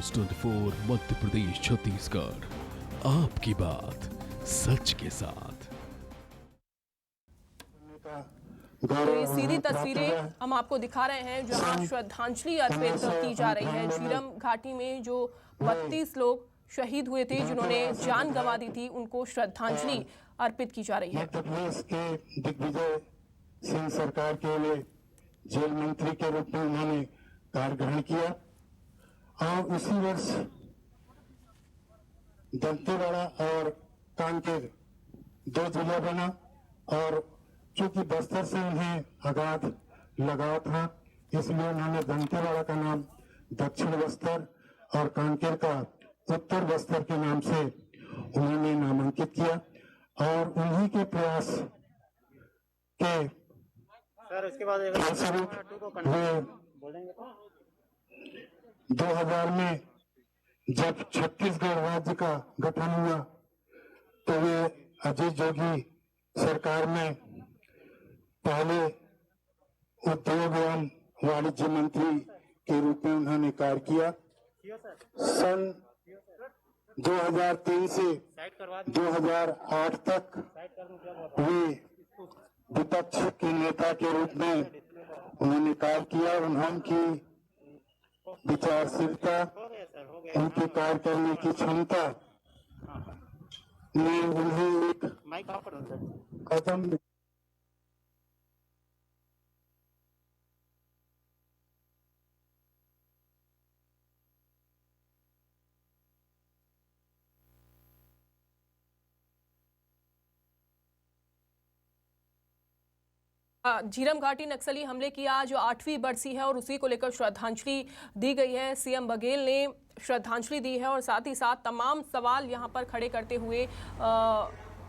News 24 Madhya Pradesh Chhattisgarh, आपकी बात सच के साथ। तो ये सीधी तस्वीरें हम आपको दिखा रहे हैं जहां श्रद्धांजलि अर्पित की जा रही है। झीरम घाटी में जो 32 लोग शहीद हुए थे, जिन्होंने जान गंवा दी थी, उनको श्रद्धांजलि अर्पित की जा रही है। मध्य प्रदेश के दिग्विजय सिंह सरकार के लिए जेल मंत्री के रूप में उन्होंने कार्य ग्रहण किया और उसी वर्ष दंतेवाड़ा और कांकेर 2 जिला बना और चूंकि बस्तर से उन्हें अगाध लगाव था, इसलिए उन्होंने दंतेवाड़ा का नाम दक्षिण बस्तर और कांकेर का उत्तर बस्तर के नाम से उन्होंने नामांकित किया और उन्हीं के प्रयास के उसके बाद वे 2000 में जब छत्तीसगढ़ राज्य का गठन हुआ तो वे अजीत जोगी सरकार में पहले उद्योग एवं वाणिज्य मंत्री के रूप में उन्होंने कार्य किया। सन 2003 से 2008 तक वे विपक्ष के नेता के रूप में उन्होंने कार्य किया। उनकी विचारशीलता, उनकी कार्य करने की क्षमता ने उन्हें एक कदम झीरम घाटी नक्सली हमले की आज 8वीं बरसी है और उसी को लेकर श्रद्धांजलि दी गई है। सीएम बघेल ने श्रद्धांजलि दी है और साथ ही साथ तमाम सवाल यहां पर खड़े करते हुए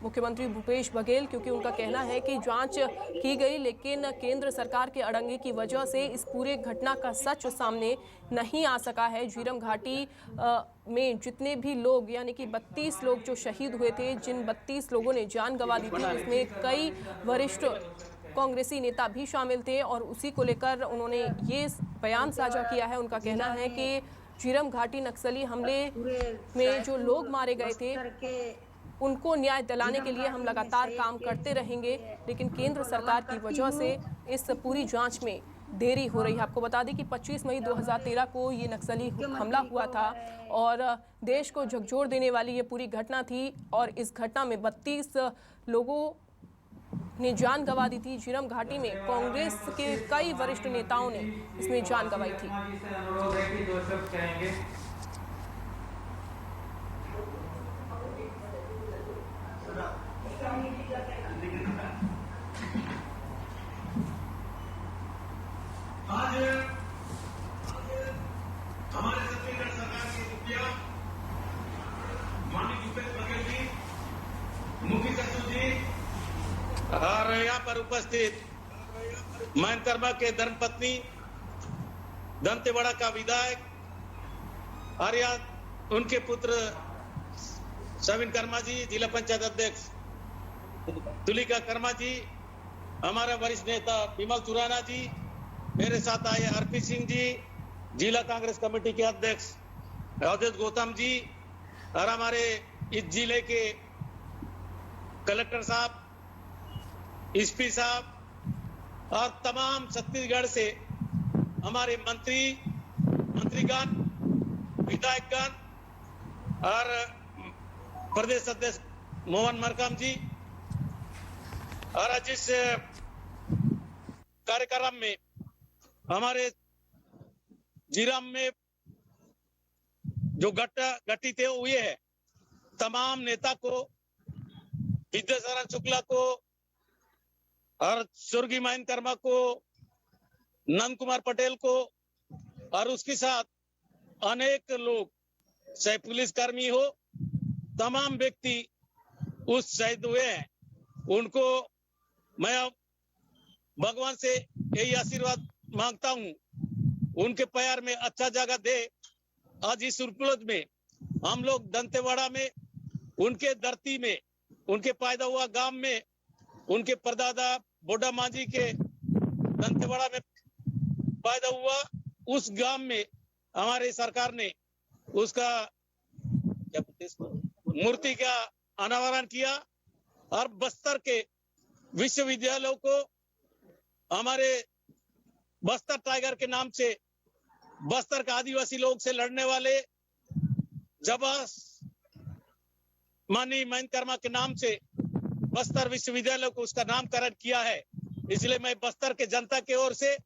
मुख्यमंत्री भूपेश बघेल, क्योंकि उनका कहना है कि जांच की गई लेकिन केंद्र सरकार के अड़ंगे की वजह से इस पूरे घटना का सच सामने नहीं आ सका है। झीरम घाटी में जितने भी लोग यानी कि 32 लोग जो शहीद हुए थे, जिन 32 लोगों ने जान गंवा दी थी, उसमें कई वरिष्ठ कांग्रेसी नेता भी शामिल थे और उसी को लेकर उन्होंने ये बयान साझा किया है। उनका कहना है कि झीरम घाटी नक्सली हमले में जो लोग मारे गए थे उनको न्याय दिलाने के लिए हम लगातार काम करते रहेंगे, लेकिन केंद्र सरकार की वजह से इस पूरी जांच में देरी हो रही है। आपको बता दें कि 25 मई 2013 को ये नक्सली हमला हुआ था और देश को झकझोर देने वाली ये पूरी घटना थी और इस घटना में 32 लोगों ने जान गंवा दी थी। झीरम घाटी में कांग्रेस के कई वरिष्ठ नेताओं ने इसमें जान गंवाई थी। आज हमारे छत्तीसगढ़ सरकार के मुखिया माननीय भूपेश बघेल जी, मुख्य सचिव जी और यहाँ पर उपस्थित महेंद्र कर्मा के धर्मपत्नी, दंतेवाड़ा का विधायक और यहाँ उनके पुत्र सविन कर्मा जी, जिला पंचायत अध्यक्ष तुलिका कर्मा जी, हमारा वरिष्ठ नेता विमल चुराना जी, मेरे साथ आए आरपी सिंह जी, जिला कांग्रेस कमेटी के अध्यक्ष अवधेश गौतम जी और हमारे इस जिले के कलेक्टर साहब, एसपी साहब और तमाम छत्तीसगढ़ से हमारे मंत्रीगण, विधायकगण और प्रदेश अध्यक्ष मोहन मरकाम जी और जिस कार्यक्रम में हमारे झीरम में जो घटित हुए है, तमाम नेता को, विद्यासागर शुक्ला को और स्वर्गीय महेंद्र कर्मा को, नंद कुमार पटेल को और उसके साथ अनेक लोग, चाहे पुलिसकर्मी हो, तमाम व्यक्ति उस शहीद हुए हैं। उनको मैं भगवान से यही आशीर्वाद मांगता हूं, उनके पैर में अच्छा जगह दे। आज इस उपलक्ष्य में हम लोग दंतेवाड़ा में, उनके धरती में, उनके पैदा हुआ गांव में, उनके परदादा बोडा मांझी के दंतेवाड़ा में पैदा हुआ उस गांव में हमारी सरकार ने उसका क्या बोलते हैं इसको, मूर्ति का अनावरण किया और बस्तर के विश्वविद्यालयों को हमारे बस्तर टाइगर के नाम से बस्तर के आदिवासी लोग से लड़ने वाले जबास माननीय महेंद्र कर्मा के नाम से बस्तर विश्वविद्यालय को उसका नामकरण किया है। इसलिए मैं बस्तर के जनता की ओर से,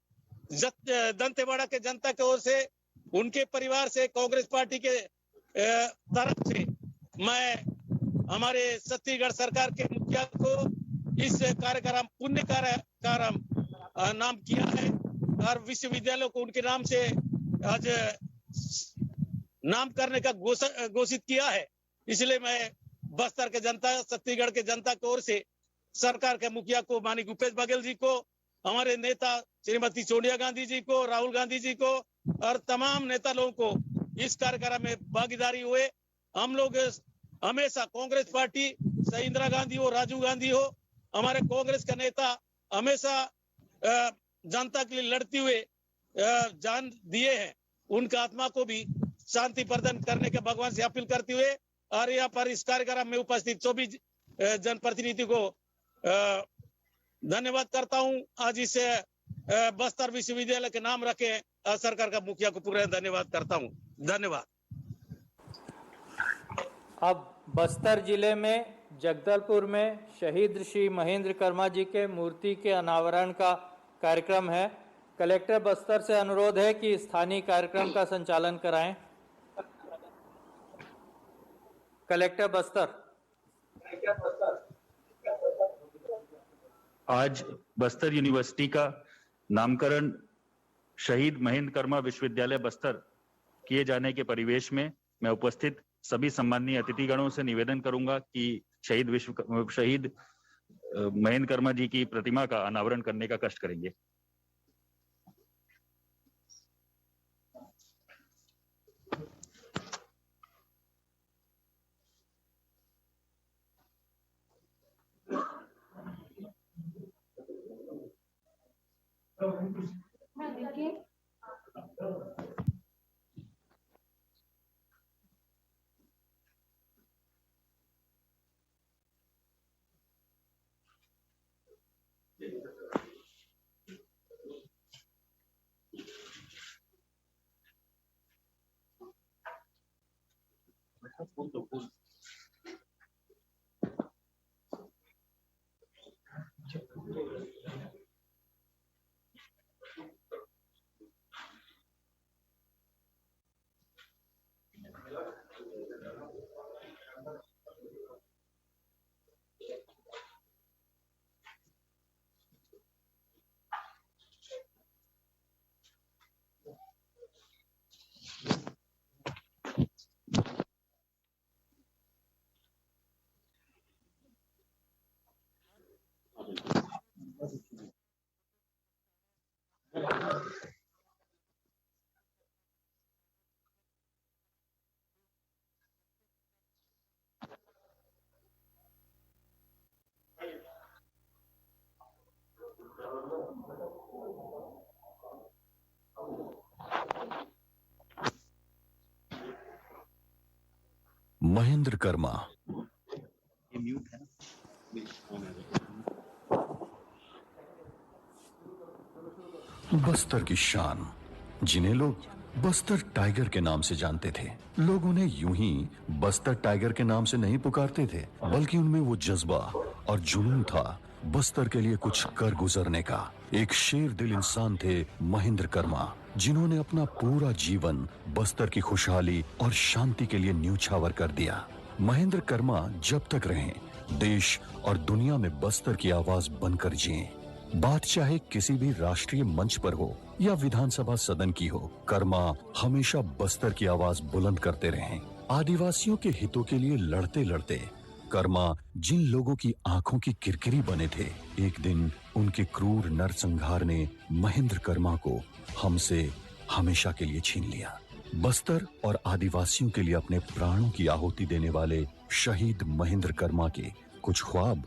दंतेवाड़ा के जनता की ओर से, उनके परिवार से, कांग्रेस पार्टी के तरफ से मैं हमारे छत्तीसगढ़ सरकार के मुखिया को इस कार्यक्रम पुण्य कार्यक्रम नाम किया है और विश्वविद्यालय को उनके नाम से आज नाम करने का घोषित किया है। इसलिए मैं बस्तर के जनता, छत्तीसगढ़ के जनता की ओर से सरकार के मुखिया को, माननीय भूपेश बघेल जी को, हमारे नेता श्रीमती सोनिया गांधी जी को, राहुल गांधी जी को और तमाम नेता लोगों को इस कार्यक्रम में भागीदारी हुए। हम लोग हमेशा कांग्रेस पार्टी, चाहे इंदिरा गांधी हो, राजीव गांधी हो, हमारे कांग्रेस का नेता हमेशा जनता के लिए लड़ते हुए जान दिए हैं। उनका आत्मा को भी शांति प्रदान करने के भगवान से अपील करते हुए और यहाँ पर इस कार्यक्रम में उपस्थित सभी जनप्रतिनिधि को धन्यवाद करता हूँ। आज इस बस्तर विश्वविद्यालय के नाम रखे सरकार का मुखिया को पूरा धन्यवाद करता हूँ। धन्यवाद। अब बस्तर जिले में जगदलपुर में शहीद श्री महेंद्र कर्मा जी के मूर्ति के अनावरण का कार्यक्रम है। कलेक्टर बस्तर से अनुरोध है कि स्थानीय कार्यक्रम का संचालन कराएं। कलेक्टर बस्तर। आज बस्तर यूनिवर्सिटी का नामकरण शहीद महेंद्र कर्मा विश्वविद्यालय बस्तर किए जाने के परिवेश में मैं उपस्थित सभी सम्माननीय अतिथिगणों से निवेदन करूंगा कि शहीद महेंद्र कर्मा जी की प्रतिमा का अनावरण करने का कष्ट करेंगे। महेंद्र कर्मा बस्तर की शान, जिन्हें लोग बस्तर टाइगर के नाम से जानते थे। लोग उन्हें यूं ही बस्तर टाइगर के नाम से नहीं पुकारते थे, बल्कि उनमें वो जज्बा और जुनून था बस्तर के लिए कुछ कर गुजरने का। एक शेर दिल इंसान थे महेंद्र कर्मा, जिन्होंने अपना पूरा जीवन बस्तर की खुशहाली और शांति के लिए न्योछावर कर दिया। महेंद्र कर्मा जब तक रहें, देश और दुनिया में बस्तर की आवाज बनकर जिएं। बात चाहे किसी भी राष्ट्रीय मंच पर हो या विधानसभा सदन की हो, कर्मा हमेशा बस्तर की आवाज बुलंद करते रहे। आदिवासियों के हितों के लिए लड़ते लड़ते कर्मा जिन लोगों की आंखों की किरकिरी बने थे, एक दिन उनके क्रूर नरसंहार ने महेंद्र कर्मा को हमसे हमेशा के लिए छीन लिया। बस्तर और आदिवासियों के लिए अपने प्राणों की आहुति देने वाले शहीद महेंद्र कर्मा के कुछ ख्वाब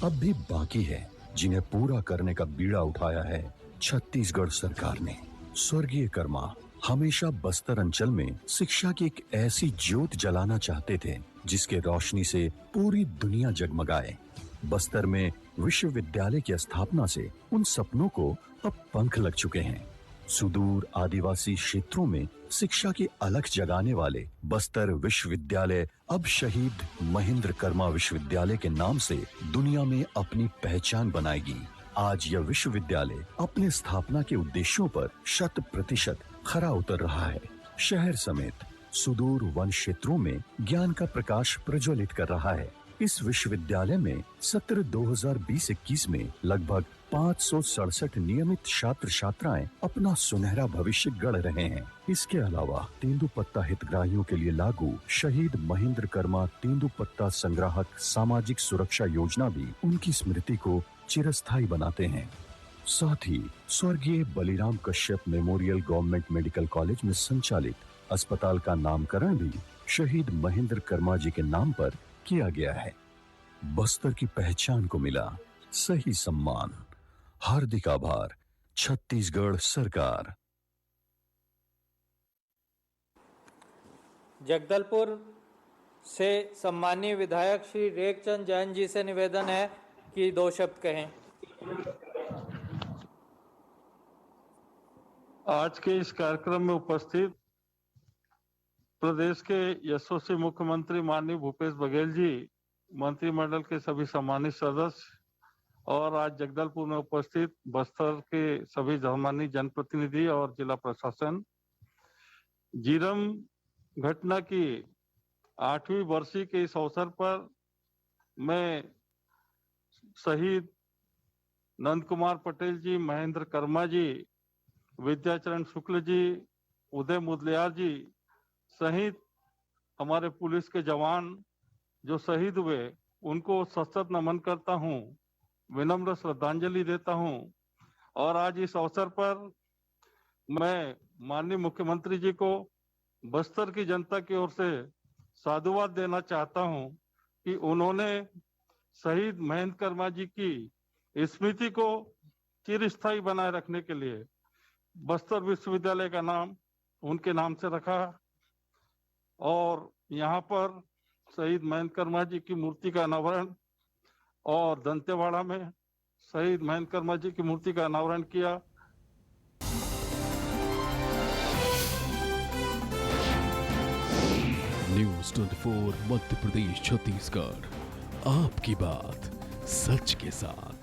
अब भी बाकी है, जिन्हें पूरा करने का बीड़ा उठाया है छत्तीसगढ़ सरकार ने। स्वर्गीय कर्मा हमेशा बस्तर अंचल में शिक्षा की एक ऐसी ज्योत जलाना चाहते थे जिसके रोशनी से पूरी दुनिया जगमगाए। बस्तर में विश्वविद्यालय की स्थापना से उन सपनों को अब पंख लग चुके हैं। सुदूर आदिवासी क्षेत्रों में शिक्षा की अलख जगाने वाले बस्तर विश्वविद्यालय अब शहीद महेंद्र कर्मा विश्वविद्यालय के नाम से दुनिया में अपनी पहचान बनाएगी। आज यह विश्वविद्यालय अपने स्थापना के उद्देश्यों पर 100% खरा उतर रहा है। शहर समेत सुदूर वन क्षेत्रों में ज्ञान का प्रकाश प्रज्वलित कर रहा है। इस विश्वविद्यालय में सत्र 2020-21 में लगभग 567 नियमित छात्र छात्राएं अपना सुनहरा भविष्य गढ़ रहे हैं। इसके अलावा तेंदुपत्ता हितग्राहियों के लिए लागू शहीद महेंद्र कर्मा तेंदुपत्ता संग्राहक सामाजिक सुरक्षा योजना भी उनकी स्मृति को चिरस्थायी बनाते हैं। साथ ही स्वर्गीय Baliram Kashyap memorial government medical college में संचालित अस्पताल का नामकरण भी शहीद महेंद्र कर्मा जी के नाम पर किया गया है। बस्तर की पहचान को मिला सही सम्मान। हार्दिक आभार छत्तीसगढ़ सरकार। जगदलपुर से सम्मानीय विधायक श्री रेखचंद जैन जी से निवेदन है कि 2 शब्द कहें। आज के इस कार्यक्रम में उपस्थित प्रदेश के यशस्वी मुख्यमंत्री माननीय भूपेश बघेल जी, मंत्रिमंडल के सभी सम्मानित सदस्य और आज जगदलपुर में उपस्थित बस्तर के सभी सम्मानित जनप्रतिनिधि और जिला प्रशासन, जीरम घटना की 8वीं वर्षी के इस अवसर पर मैं शहीद नंद कुमार पटेल जी, महेंद्र कर्मा जी, विद्याचरण शुक्ल जी, उदय मुदलियार जी सहित हमारे पुलिस के जवान जो शहीद हुए उनको सशक्त नमन करता हूं, विनम्र श्रद्धांजलि देता हूं। और आज इस अवसर पर मैं माननीय मुख्यमंत्री जी को बस्तर की जनता की ओर से साधुवाद देना चाहता हूं कि उन्होंने शहीद महेंद्र कर्मा जी की स्मृति को चिरस्थायी बनाए रखने के लिए बस्तर विश्वविद्यालय का नाम उनके नाम से रखा और यहाँ पर शहीद महेंद्र कर्मा जी की मूर्ति का अनावरण और दंतेवाड़ा में शहीद महेंद्र कर्मा जी की मूर्ति का अनावरण किया। न्यूज़ 24 मध्य प्रदेश छत्तीसगढ़, आपकी बात सच के साथ।